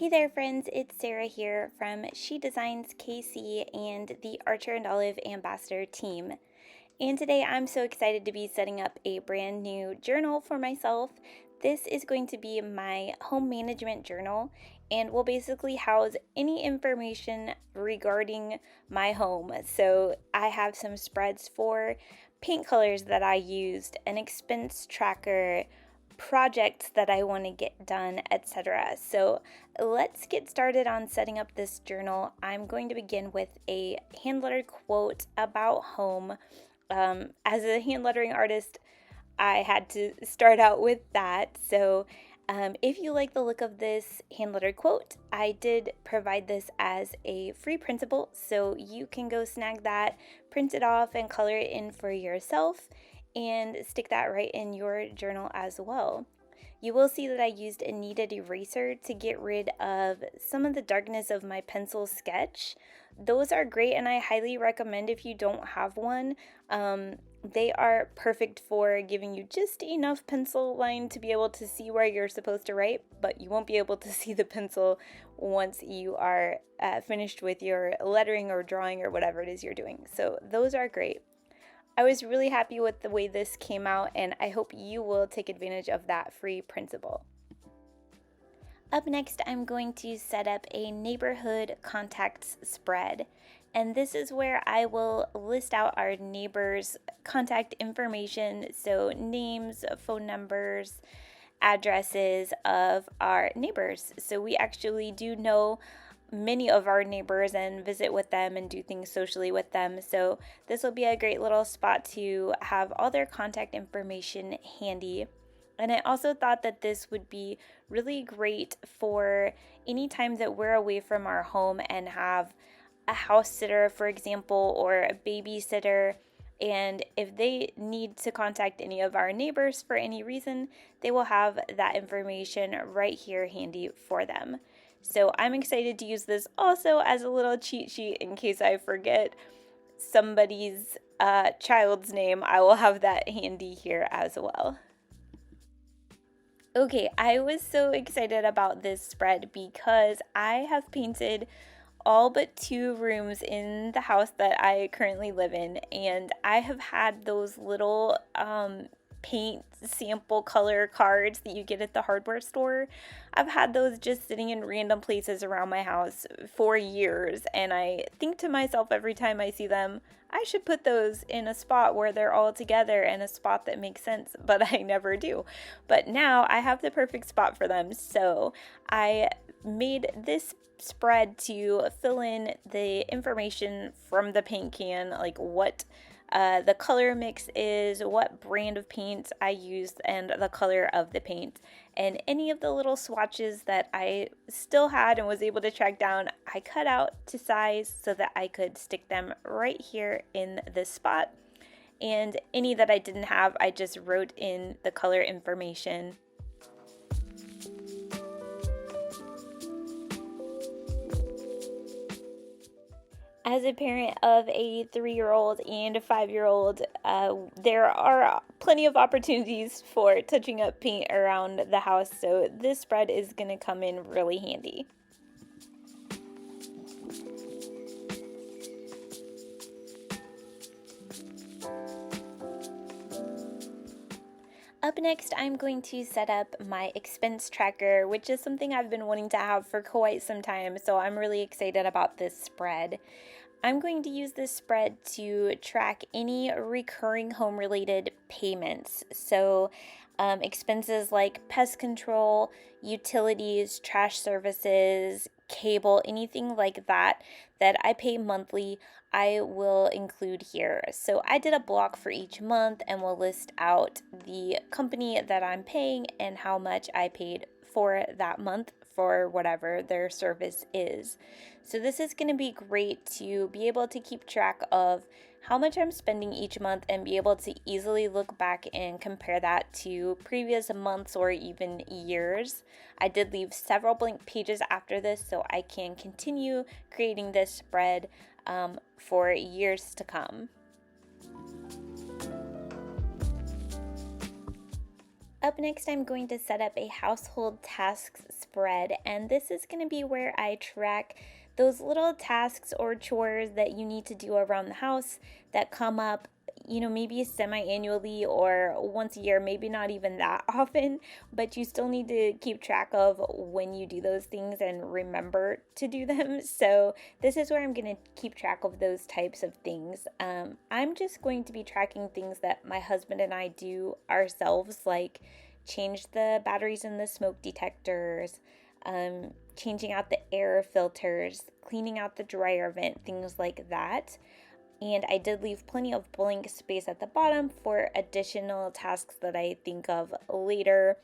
Hey there, friends. It's Sarah here from She Designs KC and the Archer and Olive Ambassador team. And today I'm so excited to be setting up a brand new journal for myself. This is going to be my home management journal and will basically house any information regarding my home. So I have some spreads for paint colors that I used, an expense tracker, projects that I want to get done, etc. So let's get started on setting up this journal. I'm going to begin with a hand lettered quote about home. As a hand lettering artist, I had to start out with that. So if you like the look of this hand lettered quote, I did provide this as a free printable, so you can go snag that, print it off, and color it in for yourself and stick that right in your journal as well. You will see that I used a kneaded eraser to get rid of some of the darkness of my pencil sketch. Those are great, and I highly recommend if you don't have one. They are perfect for giving you just enough pencil line to be able to see where you're supposed to write, but you won't be able to see the pencil once you are finished with your lettering or drawing or whatever it is you're doing. So those are great. I was really happy with the way this came out, and I hope you will take advantage of that free printable. Up next, I'm going to set up a neighborhood contacts spread. And this is where I will list out our neighbors' contact information, so names, phone numbers, addresses of our neighbors. So we actually do know many of our neighbors and visit with them and do things socially with them. So this will be a great little spot to have all their contact information handy. And I also thought that this would be really great for any time that we're away from our home and have a house sitter, for example, or a babysitter. And if they need to contact any of our neighbors for any reason, they will have that information right here handy for them. So I'm excited to use this also as a little cheat sheet in case I forget somebody's child's name. I will have that handy here as well. Okay, I was so excited about this spread because I have painted all but 2 rooms in the house that I currently live in, and I have had those little paint sample color cards that you get at the hardware store. I've had those just sitting in random places around my house for years, and I think to myself every time I see them, I should put those in a spot where they're all together and a spot that makes sense, but I never do. But now I have the perfect spot for them, so I made this spread to fill in the information from the paint can, like what the color mix is, what brand of paint I used, and the color of the paint. And any of the little swatches that I still had and was able to track down, I cut out to size so that I could stick them right here in this spot. And any that I didn't have, I just wrote in the color information. As a parent of a 3-year-old and a 5-year-old, there are plenty of opportunities for touching up paint around the house, so this spread is going to come in really handy. Up next, I'm going to set up my expense tracker, which is something I've been wanting to have for quite some time, so I'm really excited about this spread. I'm going to use this spread to track any recurring home-related payments. So expenses like pest control, utilities, trash services, cable, anything like that that I pay monthly, I will include here. So I did a block for each month and will list out the company that I'm paying and how much I paid for that month for whatever their service is. So this is going to be great to be able to keep track of how much I'm spending each month and be able to easily look back and compare that to previous months or even years. I did leave several blank pages after this so I can continue creating this spread for years to come. Up next, I'm going to set up a household tasks spread, and this is going to be where I track those little tasks or chores that you need to do around the house that come up, maybe semi-annually or once a year, maybe not even that often, but you still need to keep track of when you do those things and remember to do them. So this is where I'm going to keep track of those types of things. I'm just going to be tracking things that my husband and I do ourselves, like change the batteries in the smoke detectors, changing out the air filters, cleaning out the dryer vent, things like that. And I did leave plenty of blank space at the bottom for additional tasks that I think of later.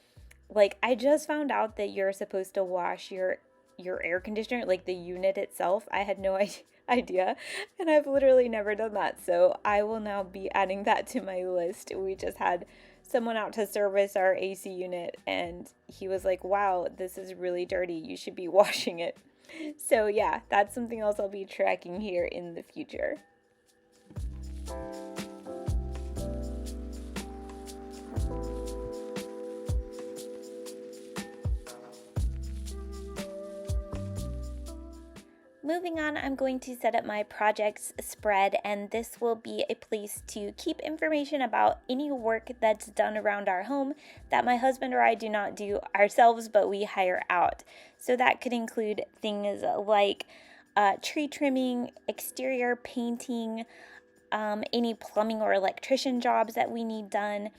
Like, I just found out that you're supposed to wash your air conditioner, like the unit itself. I had no idea, and I've literally never done that. So I will now be adding that to my list. We just had someone out to service our AC unit, and he was like, "Wow, this is really dirty. You should be washing it." So yeah, that's something else I'll be tracking here in the future. Moving on, I'm going to set up my projects spread, and this will be a place to keep information about any work that's done around our home that my husband or I do not do ourselves, but we hire out. So that could include things like tree trimming, exterior painting, any plumbing or electrician jobs that we need done.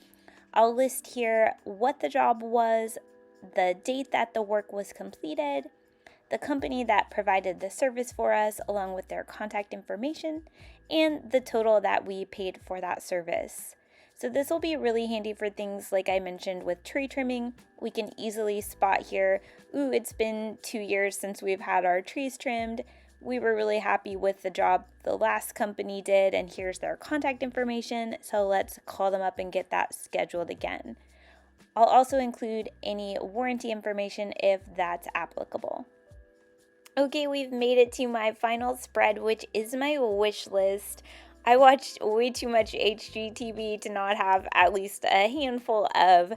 I'll list here what the job was, the date that the work was completed, the company that provided the service for us, along with their contact information, and the total that we paid for that service. So this will be really handy for things like I mentioned with tree trimming. We can easily spot here, ooh, it's been 2 years since we've had our trees trimmed. We were really happy with the job the last company did, and here's their contact information, so let's call them up and get that scheduled again. I'll also include any warranty information if that's applicable. Okay, we've made it to my final spread, which is my wish list. I watched way too much HGTV to not have at least a handful of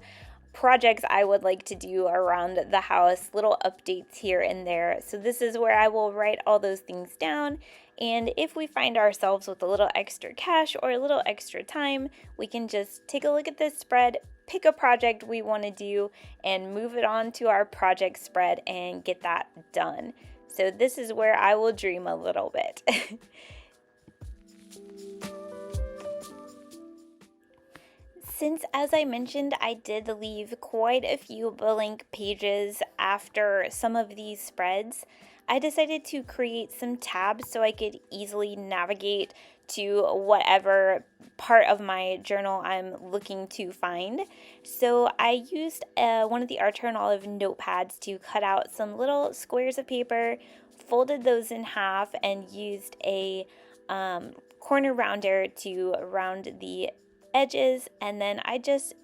projects I would like to do around the house, little updates here and there. So this is where I will write all those things down. And if we find ourselves with a little extra cash or a little extra time, we can just take a look at this spread, pick a project we want to do, and move it on to our project spread and get that done. So this is where I will dream a little bit. Since, as I mentioned, I did leave quite a few blank pages after some of these spreads, I decided to create some tabs so I could easily navigate to whatever part of my journal I'm looking to find. So I used one of the Archer and Olive notepads to cut out some little squares of paper, folded those in half, and used a corner rounder to round the edges, and then I just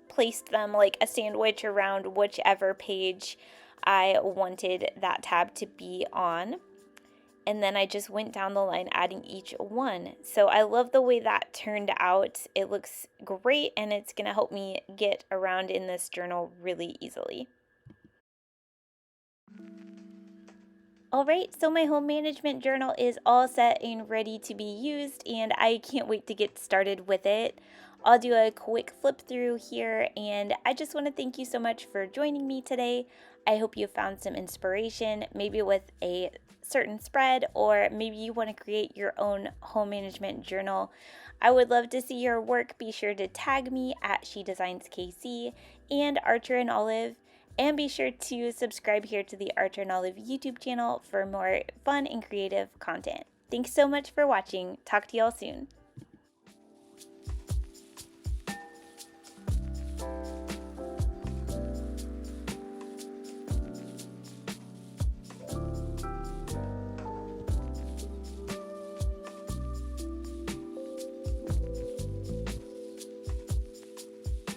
placed them like a sandwich around whichever page I wanted that tab to be on. And then I just went down the line adding each one. So I love the way that turned out. It looks great, and it's going to help me get around in this journal really easily. Alright, so my home management journal is all set and ready to be used, and I can't wait to get started with it. I'll do a quick flip through here, and I just want to thank you so much for joining me today. I hope you found some inspiration, maybe with a certain spread, or maybe you want to create your own home management journal. I would love to see your work. Be sure to tag me at SheDesignsKC and Archer and Olive. And be sure to subscribe here to the Archer and Olive YouTube channel for more fun and creative content. Thanks so much for watching. Talk to y'all soon.